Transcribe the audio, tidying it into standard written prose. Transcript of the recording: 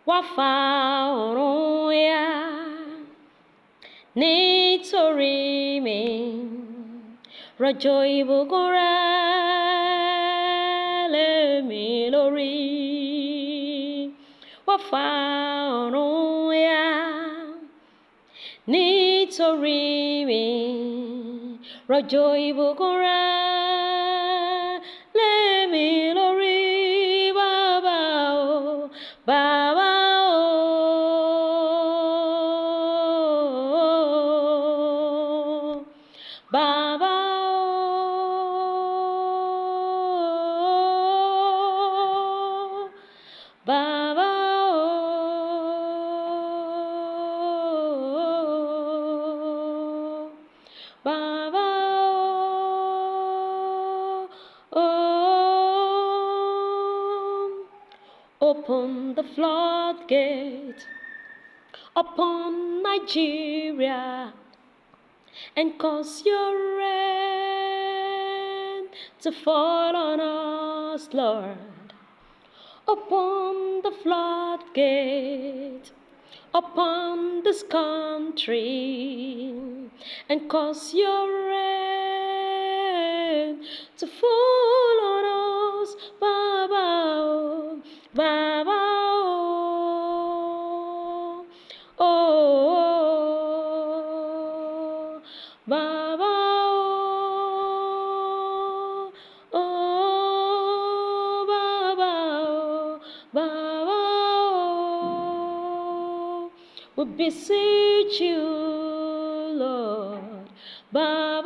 wá fa ọ̀run ya nítorí mi, rọ̀jò ìbùkún rẹ̀ lé mi lórí. Wá fa ọ̀run ya nítorí mi, rọ̀jò ìbùkún rẹ̀ lé mi lórí. Bàbá o, bàbá o, bàbá o, bàbá o, bàbá o. Open the floodgate upon Nigeria and cause your rain to fall on us, Lord. Open the floodgate upon this country and cause your rain to fall on us, Baba, oh, Baba, oh, oh, Baba, oh, oh, Baba, oh, Baba, oh. We beseech you, Lord, Baba.